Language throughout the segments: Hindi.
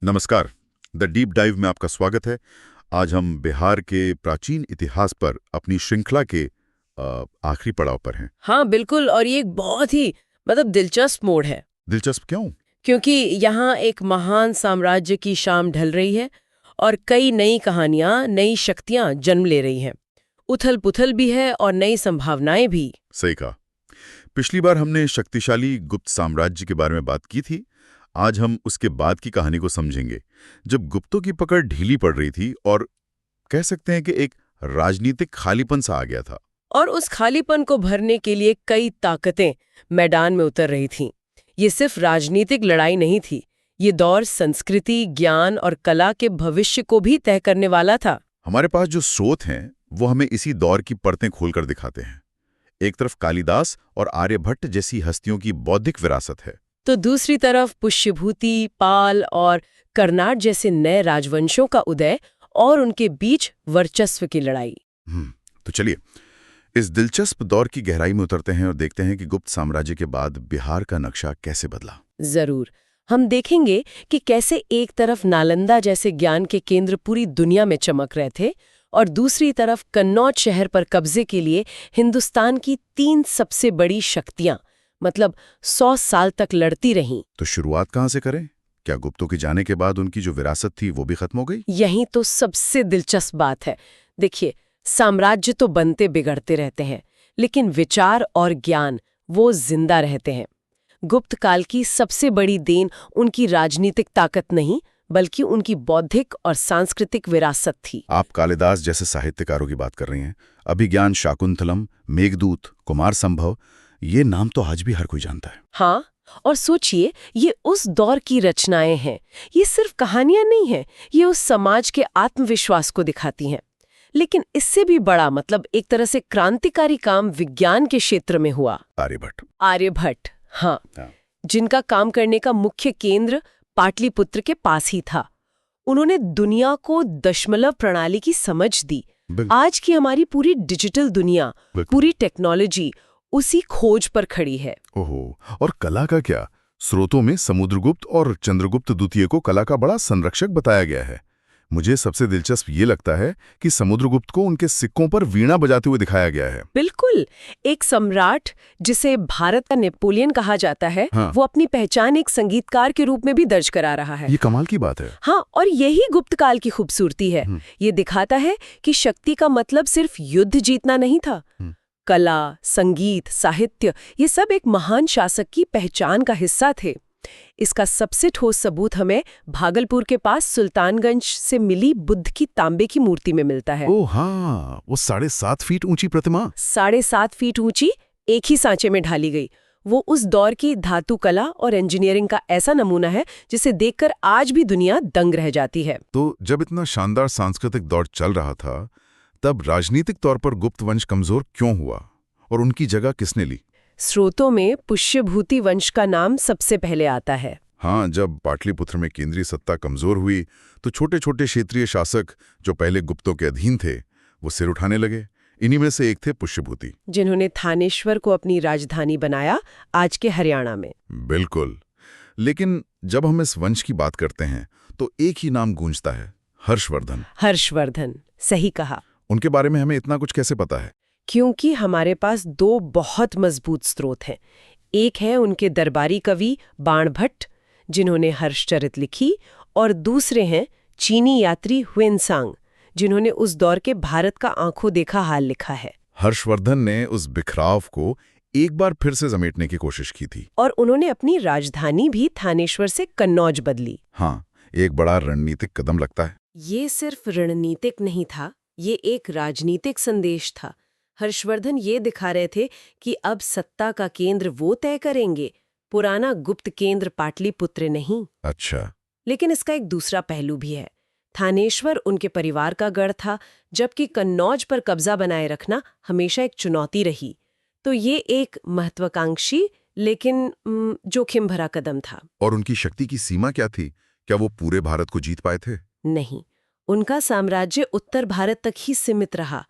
नमस्कार। द डीप डाइव में आपका स्वागत है। आज हम बिहार के प्राचीन इतिहास पर अपनी श्रृंखला के आखिरी पड़ाव पर हैं। हाँ बिल्कुल। और ये एक बहुत ही दिलचस्प मोड़ है। दिलचस्प क्यों? क्योंकि यहाँ एक महान साम्राज्य की शाम ढल रही है और कई नई कहानियां, नई शक्तियां जन्म ले रही हैं। उथल पुथल भी है और नई संभावनाएं भी। सही कहा। पिछली बार हमने शक्तिशाली गुप्त साम्राज्य के बारे में बात की थी। आज हम उसके बाद की कहानी को समझेंगे, जब गुप्तों की पकड़ ढीली पड़ रही थी और कह सकते हैं कि एक राजनीतिक खालीपन सा आ गया था। और उस खालीपन को भरने के लिए कई ताकतें मैदान में उतर रही थीं। ये सिर्फ राजनीतिक लड़ाई नहीं थी, ये दौर संस्कृति, ज्ञान और कला के भविष्य को भी तय करने वाला था। हमारे पास जो स्रोत हैं वो हमें इसी दौर की परतें खोलकर दिखाते हैं। एक तरफ कालिदास और आर्यभट्ट जैसी हस्तियों की बौद्धिक विरासत है, तो दूसरी तरफ पुष्यभूति, पाल और कर्नाट जैसे नए राजवंशों का उदय और उनके बीच वर्चस्व की लड़ाई। तो चलिए इस दिलचस्प दौर की गहराई में उतरते हैं और देखते हैं कि गुप्त साम्राज्य के बाद बिहार का नक्शा कैसे बदला। जरूर। हम देखेंगे कि कैसे एक तरफ नालंदा जैसे ज्ञान के केंद्र पूरी दुनिया में चमक रहे थे और दूसरी तरफ कन्नौज शहर पर कब्जे के लिए हिंदुस्तान की 3 सबसे बड़ी शक्तियां 100 साल तक लड़ती रहीं। तो शुरुआत कहाँ से करें? क्या गुप्तों के जाने के बाद उनकी जो विरासत थी वो भी खत्म हो गई? यही तो सबसे दिलचस्प बात है। देखिए, साम्राज्य तो बनते बिगड़ते रहते हैं, लेकिन विचार और ज्ञान वो जिंदा रहते हैं। गुप्त काल की सबसे बड़ी देन उनकी राजनीतिक ताकत नहीं, बल्कि उनकी बौद्धिक और सांस्कृतिक विरासत थी। आप कालिदास जैसे साहित्यकारों की बात कर रही हैं। अभिज्ञान शाकुंतलम, मेघदूत, कुमार संभव, ये नाम तो आज भी हर कोई जानता है। हाँ, और सोचिए, ये उस दौर की रचनाएं हैं। ये सिर्फ कहानियां नहीं हैं, ये उस समाज के आत्मविश्वास को दिखाती हैं। लेकिन इससे भी बड़ा एक तरह से क्रांतिकारी काम विज्ञान के क्षेत्र में हुआ। आर्यभट्ट, हाँ, जिनका काम करने का मुख्य केंद्र पाटलिपुत्र के पास ही था। उन्होंने दुनिया को दशमलव प्रणाली की समझ दी। आज की हमारी पूरी डिजिटल दुनिया, पूरी टेक्नोलॉजी उसी खोज पर खड़ी है। ओहो, और कला का क्या? स्रोतों में समुद्रगुप्त और चंद्रगुप्त द्वितीय को कला का बड़ा संरक्षक बताया गया है। मुझे सबसे दिलचस्प ये लगता है कि समुद्रगुप्त को उनके सिक्कों पर वीणा बजाते हुए दिखाया गया है। बिल्कुल। एक सम्राट जिसे भारत का नेपोलियन कहा जाता है, हाँ। वो अपनी पहचान एक संगीतकार के रूप में भी दर्ज करा रहा है। ये कमाल की बात है। हाँ, और यही गुप्त काल की खूबसूरती है। ये दिखाता है कि शक्ति का मतलब सिर्फ युद्ध जीतना नहीं था। कला, संगीत, साहित्य, ये सब एक महान शासक की पहचान का हिस्सा थे। इसका सबसे ठोस सबूत हमें भागलपुर के पास सुल्तानगंज से मिली बुद्ध की तांबे की मूर्ति में मिलता है। ओह हाँ, वो 7.5 फीट ऊंची प्रतिमा। 7.5 फीट ऊंची, एक ही सांचे में ढाली गई। वो उस दौर की धातु कला और इंजीनियरिंग का ऐसा नमूना है जिसे देखकर आज भी दुनिया दंग रह जाती है। तो जब इतना शानदार सांस्कृतिक दौर चल रहा था, तब राजनीतिक तौर पर गुप्त वंश कमजोर क्यों हुआ और उनकी जगह किसने ली? स्रोतों में पुष्यभूति वंश का नाम सबसे पहले आता है। हाँ, जब पाटलिपुत्र में केंद्रीय सत्ता कमजोर हुई तो छोटे छोटे क्षेत्रीय शासक जो पहले गुप्तों के अधीन थे वो सिर उठाने लगे। इन्हीं में से एक थे पुष्यभूति, जिन्होंने थानेश्वर को अपनी राजधानी बनाया, आज के हरियाणा में। बिल्कुल। लेकिन जब हम इस वंश की बात करते हैं तो एक ही नाम गूंजता है, हर्षवर्धन। हर्षवर्धन, सही कहा। उनके बारे में हमें इतना कुछ कैसे पता है? क्योंकि हमारे पास 2 बहुत मजबूत स्रोत हैं। एक है उनके दरबारी कवि बाणभट्ट, जिन्होंने हर्षचरित लिखी, और दूसरे हैं चीनी यात्री हुएनसांग, जिन्होंने उस दौर के भारत का आंखों देखा हाल लिखा है। हर्षवर्धन ने उस बिखराव को एक बार फिर से समेटने की कोशिश की थी और उन्होंने अपनी राजधानी भी थानेश्वर से कन्नौज बदली। हाँ, एक बड़ा रणनीतिक कदम लगता है। ये सिर्फ रणनीतिक नहीं था, ये एक राजनीतिक संदेश था। हर्षवर्धन ये दिखा रहे थे कि अब सत्ता का केंद्र वो तय करेंगे, पुराना गुप्त केंद्र पाटलिपुत्र नहीं। अच्छा। लेकिन इसका एक दूसरा पहलू भी है। थानेश्वर उनके परिवार का गढ़ था, जबकि कन्नौज पर कब्जा बनाए रखना हमेशा एक चुनौती रही। तो ये एक महत्वाकांक्षी लेकिन जोखिम भरा कदम था। और उनकी शक्ति की सीमा क्या थी? क्या वो पूरे भारत को जीत पाए थे? नहीं, उनका साम्राज्य उत्तर भारत तक ही सीमित रहा।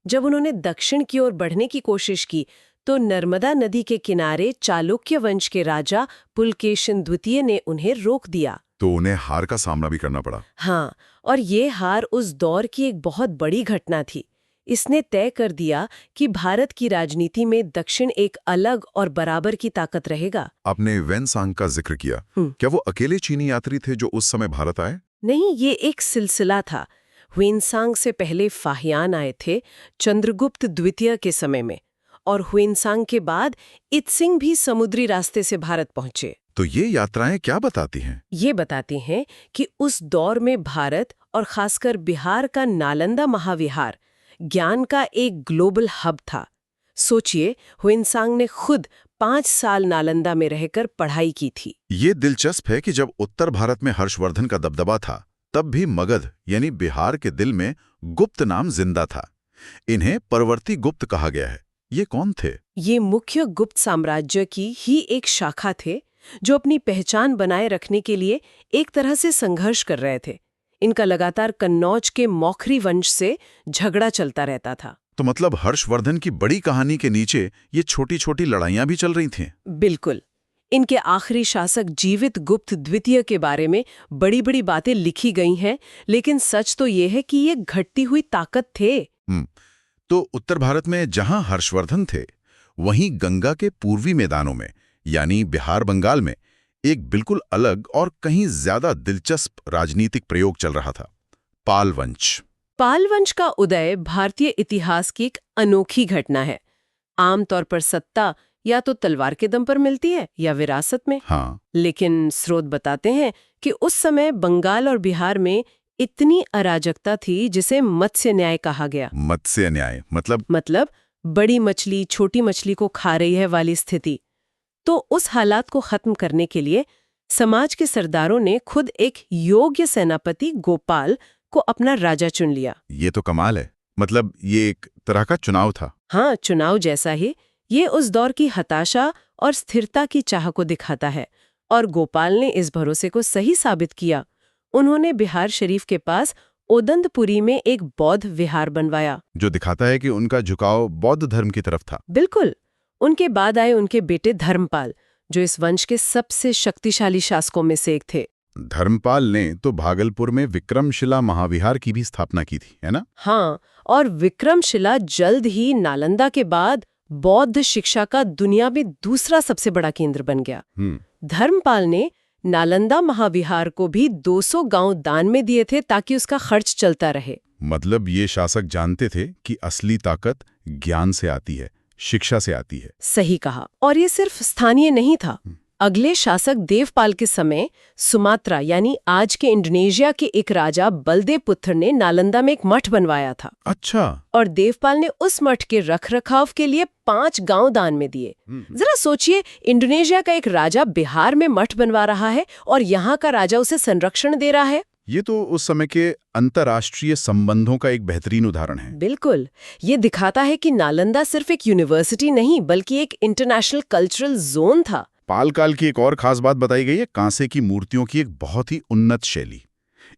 जब उन्होंने दक्षिण की ओर बढ़ने की कोशिश की तो नर्मदा नदी के किनारे चालुक्य वंश के राजा पुलकेशिन द्वितीय ने उन्हें रोक दिया। तो उन्हें हार का सामना भी करना पड़ा। हाँ, और ये हार उस दौर की एक बहुत बड़ी घटना थी। इसने तय कर दिया कि भारत की राजनीति में दक्षिण एक अलग और बराबर की ताकत रहेगा। आपने वेनसांग का जिक्र किया। क्या वो अकेले चीनी यात्री थे जो उस समय भारत आए? नहीं, ये एक सिलसिला था। ह्वेनसांग से पहले फाहियान आए थे चंद्रगुप्त द्वितीय के समय में, और ह्वेनसांग के बाद इत्सिंग भी समुद्री रास्ते से भारत पहुंचे। तो ये यात्राएं क्या बताती हैं? ये बताती हैं कि उस दौर में भारत और खासकर बिहार का नालंदा महाविहार ज्ञान का एक ग्लोबल हब था। सोचिए, ह्वेनसांग ने खुद 5 साल नालंदा में रहकर पढ़ाई की थी। ये दिलचस्प है कि जब उत्तर भारत में हर्षवर्धन का दबदबा था, तब भी मगध यानी बिहार के दिल में गुप्त नाम जिंदा था। इन्हें परवर्ती गुप्त कहा गया है। ये कौन थे? ये मुख्य गुप्त साम्राज्य की ही एक शाखा थे, जो अपनी पहचान बनाए रखने के लिए एक तरह से संघर्ष कर रहे थे। इनका लगातार कन्नौज के मौखरी वंश से झगड़ा चलता रहता था। तो मतलब हर्षवर्धन की बड़ी कहानी के नीचे ये छोटी छोटी लड़ाइयां भी चल रही थीं। बिल्कुल। इनके आखिरी शासक जीवित गुप्त द्वितीय के बारे में बड़ी बड़ी बातें लिखी गई हैं, लेकिन सच तो ये है कि ये घटती हुई ताकत थे। तो उत्तर भारत में जहां हर्षवर्धन थे, वहीं गंगा के पूर्वी मैदानों में यानी बिहार बंगाल में एक बिल्कुल अलग और कहीं ज्यादा दिलचस्प राजनीतिक प्रयोग चल रहा था, पाल वंश। पाल वंश का उदय भारतीय इतिहास की एक अनोखी घटना है। आमतौर पर सत्ता या तो तलवार के दम पर मिलती है या विरासत में। हाँ, लेकिन स्रोत बताते हैं कि उस समय बंगाल और बिहार में इतनी अराजकता थी जिसे मत्स्य न्याय कहा गया। मत्स्य न्याय मतलब बड़ी मछली छोटी मछली को खा रही है वाली स्थिति। तो उस हालात को खत्म करने के लिए समाज के सरदारों ने खुद एक योग्य सेनापति गोपाल को अपना राजा चुन लिया। ये तो कमाल है। मतलब ये एक तरह का चुनाव था। हाँ, चुनाव जैसा ही। ये उस दौर की हताशा और स्थिरता की चाह को दिखाता है, और गोपाल ने इस भरोसे को सही साबित किया। उन्होंने बिहार शरीफ के पास ओदंतपुरी में एक बौद्ध विहार बनवाया, जो दिखाता है कि उनका झुकाव बौद्ध धर्म की तरफ था। बिल्कुल। उनके बाद आए उनके बेटे धर्मपाल, जो इस वंश के सबसे शक्तिशाली शासकों में से एक थे। धर्मपाल ने तो भागलपुर में विक्रमशिला महाविहार की भी स्थापना की थी, है ना? हाँ, और विक्रमशिला जल्द ही नालंदा के बाद बौद्ध शिक्षा का दुनिया में दूसरा सबसे बड़ा केंद्र बन गया। धर्मपाल ने नालंदा महाविहार को भी 200 गांव दान में दिए थे ताकि उसका खर्च चलता रहे। मतलब ये शासक जानते थे कि असली ताकत ज्ञान से आती है, शिक्षा से आती है। सही कहा। और ये सिर्फ स्थानीय नहीं था। अगले शासक देवपाल के समय सुमात्रा यानी आज के इंडोनेशिया के एक राजा बलदेवपुत्र ने नालंदा में एक मठ बनवाया था। अच्छा। और देवपाल ने उस मठ के रखरखाव के लिए 5 गांव दान में दिए। जरा सोचिए, इंडोनेशिया का एक राजा बिहार में मठ बनवा रहा है और यहाँ का राजा उसे संरक्षण दे रहा है। ये तो उस समय के अंतर्राष्ट्रीय संबंधों का एक बेहतरीन उदाहरण है। बिल्कुल। ये दिखाता है कि नालंदा सिर्फ एक यूनिवर्सिटी नहीं बल्कि एक इंटरनेशनल कल्चरल जोन था। पाल काल की एक और खास बात बताई गई है, कांसे की मूर्तियों की एक बहुत ही उन्नत शैली।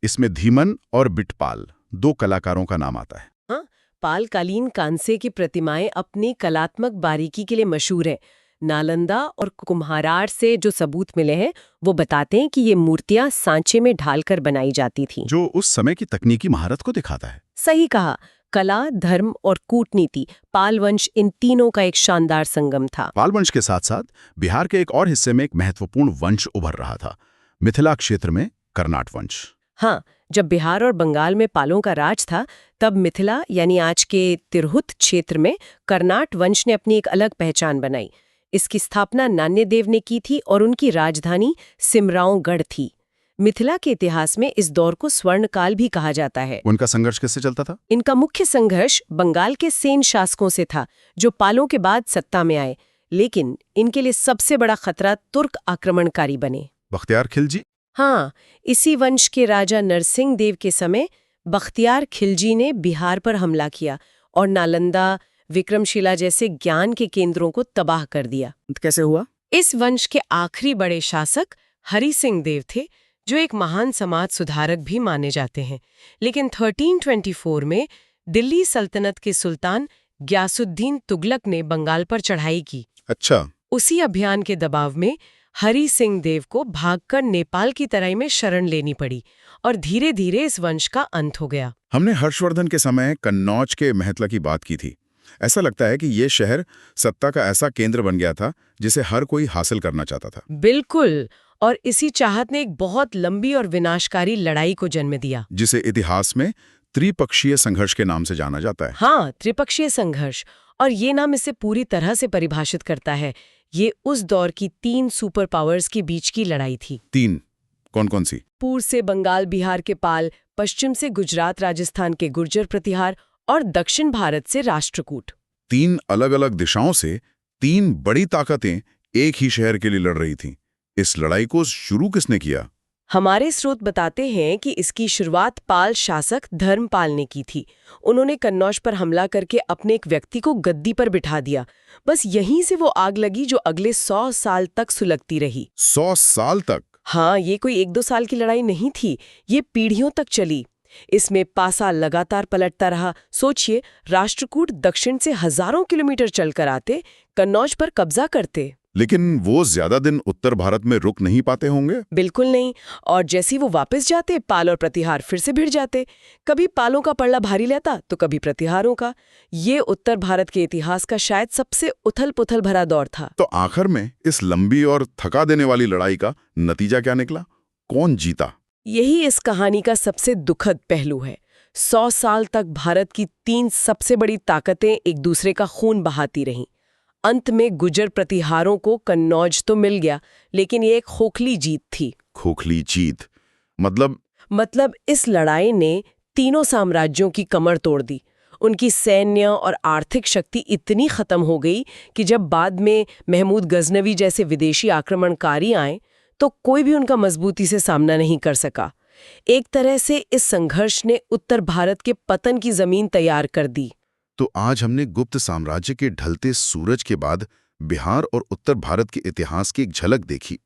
इसमें धीमन और बिटपाल 2 कलाकारों का नाम आता है। हाँ, पालकालीन कांसे की प्रतिमाएं अपनी कलात्मक बारीकी के लिए मशहूर है। नालंदा और कुम्हारार से जो सबूत मिले हैं वो बताते हैं कि ये मूर्तियां सांचे में ढालकर बनाई जाती थीं, जो उस समय की तकनीकी महारत को दिखाता है। सही कहा। कला, धर्म और कूटनीति, पाल वंश इन तीनों का एक शानदार संगम था। पाल वंश के साथ साथ बिहार के एक और हिस्से में एक महत्वपूर्ण वंश उभर रहा था, मिथिला क्षेत्र में कर्नाट वंश। हाँ, जब बिहार और बंगाल में पालों का राज था, तब मिथिला यानी आज के तिरहुत क्षेत्र में कर्नाट वंश ने अपनी एक अलग पहचान बनाई। इसकी स्थापना नान्यदेव ने की थी और उनकी राजधानी सिमरावगढ़ थी। मिथिला के इतिहास में इस दौर को स्वर्णकाल भी कहा जाता है। उनका संघर्ष कैसे चलता था? इनका मुख्य संघर्ष बंगाल के सेन शासकों से था, जो पालों के बाद सत्ता में आए, लेकिन इनके लिए सबसे बड़ा खतरा तुर्क आक्रमणकारी बने। बख्तियार खिलजी? हाँ, इसी वंश के राजा नरसिंह देव के समय बख्तियार खिलजी ने बिहार पर हमला किया और नालंदा, विक्रमशिला जैसे ज्ञान के केंद्रों को तबाह कर दिया। कैसे हुआ? इस वंश के आखिरी बड़े शासक हरि सिंह देव थे, जो एक महान समाज सुधारक भी माने जाते हैं। लेकिन 1324 में दिल्ली सल्तनत के सुल्तान ग्यासुद्दीन तुगलक ने बंगाल पर चढ़ाई की। अच्छा। उसी अभियान के दबाव में हरि सिंह देव को भागकर नेपाल की तराई में शरण लेनी पड़ी और धीरे धीरे इस वंश का अंत हो गया। हमने हर्षवर्धन के समय कन्नौज के महत्व की बात की थी। ऐसा लगता है कि ये शहर सत्ता का ऐसा केंद्र बन गया था जिसे हर कोई हासिल करना चाहता था। बिल्कुल, और इसी चाहत ने एक बहुत लंबी और विनाशकारी लड़ाई को जन्म दिया, जिसे इतिहास में त्रिपक्षीय संघर्ष के नाम से जाना जाता है। हाँ, त्रिपक्षीय संघर्ष। और ये नाम इसे पूरी तरह से परिभाषित करता है। ये उस दौर की 3 सुपर पावर्स के बीच की लड़ाई थी। 3 कौन-कौन सी? पूर्व से बंगाल बिहार के पाल, पश्चिम से गुजरात राजस्थान के गुर्जर प्रतिहार और दक्षिण भारत से राष्ट्रकूट। 3 अलग-अलग दिशाओं से 3 बड़ी ताकतें एक ही शहर के लिए लड़ रही थीं। इस लड़ाई को शुरू किसने किया? हमारे स्रोत बताते हैं कि इसकी शुरुआत पाल शासक धर्मपाल ने की थी। उन्होंने कन्नौज पर हमला करके अपने एक व्यक्ति को गद्दी पर बिठा दिया। बस यहीं से वो आग लगी जो अगले 100 साल तक सुलगती रही। 100 साल तक? हाँ, ये कोई 1-2 साल की लड़ाई नहीं थी, ये पीढ़ियों तक चली। इसमें पासा लगातार पलटता रहा। सोचिए, राष्ट्रकूट दक्षिण से हजारों किलोमीटर चलकर आते, कन्नौज पर कब्जा करते। लेकिन वो ज्यादा दिन उत्तर भारत में रुक नहीं पाते होंगे? बिल्कुल नहीं। और जैसे वो वापस जाते, पाल और प्रतिहार फिर से भिड़ जाते। कभी पालों का पलड़ा भारी लेता तो कभी प्रतिहारों का। ये उत्तर भारत के इतिहास का शायद सबसे उथल-पुथल भरा दौर था। तो आखिर में इस लंबी और थका देने वाली लड़ाई का नतीजा क्या निकला? कौन जीता? यही इस कहानी का सबसे दुखद पहलू है। 100 साल तक भारत की 3 सबसे बड़ी ताकतें एक दूसरे का खून बहाती रहीं। अंत में गुर्जर प्रतिहारों को कन्नौज तो मिल गया, लेकिन ये एक खोखली जीत थी। खोखली जीत? मतलब इस लड़ाई ने तीनों साम्राज्यों की कमर तोड़ दी। उनकी सैन्य और आर्थिक शक्ति इतनी खत्म हो गई कि जब बाद में महमूद गजनवी जैसे विदेशी आक्रमणकारी आए तो कोई भी उनका मजबूती से सामना नहीं कर सका। एक तरह से इस संघर्ष ने उत्तर भारत के पतन की जमीन तैयार कर दी। तो आज हमने गुप्त साम्राज्य के ढलते सूरज के बाद बिहार और उत्तर भारत के इतिहास की एक झलक देखी।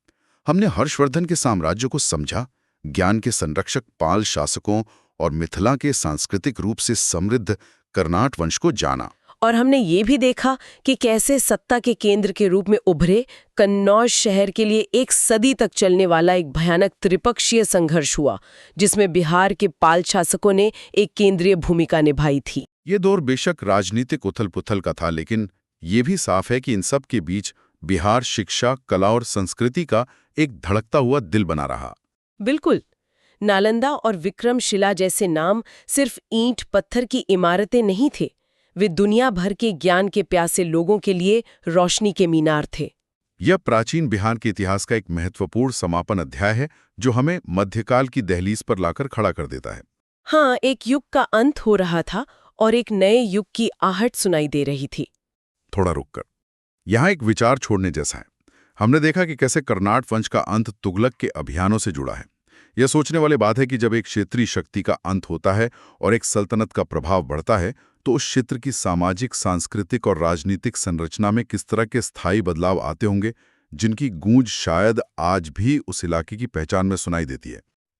हमने हर्षवर्धन के साम्राज्य को समझा, ज्ञान के संरक्षक पाल शासकों और मिथिला के सांस्कृतिक रूप से समृद्ध कर्नाट वंश को जाना। और हमने ये भी देखा कि कैसे सत्ता के केंद्र के रूप में उभरे कन्नौज शहर के लिए एक सदी तक चलने वाला एक भयानक त्रिपक्षीय संघर्ष हुआ, जिसमें बिहार के पाल शासकों ने एक केंद्रीय भूमिका निभाई थी। ये दौर बेशक राजनीतिक उथल-पुथल का था, लेकिन ये भी साफ है कि इन सब के बीच बिहार शिक्षा, कला और संस्कृति का एक धड़कता हुआ दिल बना रहा। बिल्कुल। नालंदा और विक्रमशिला जैसे नाम सिर्फ ईंट पत्थर की इमारतें नहीं थे, वे दुनिया भर के ज्ञान के प्यासे लोगों के लिए रोशनी के मीनार थे। यह प्राचीन बिहार के इतिहास का एक महत्वपूर्ण समापन अध्याय है जो हमें मध्यकाल की दहलीज पर लाकर खड़ा कर देता है। हाँ, एक युग का अंत हो रहा था और एक नए युग की आहट सुनाई दे रही थी। थोड़ा रुककर यहाँ एक विचार छोड़ने जैसा है। हमने देखा कि कैसे कर्नाट वंश का अंत तुगलक के अभियानों से जुड़ा है। यह सोचने वाली बात है कि जब एक क्षेत्रीय शक्ति का अंत होता है और एक सल्तनत का प्रभाव बढ़ता है तो उस क्षेत्र की सामाजिक, सांस्कृतिक और राजनीतिक संरचना में किस तरह के स्थायी बदलाव आते होंगे, जिनकी गूंज शायद आज भी उस इलाके की पहचान में सुनाई देती है।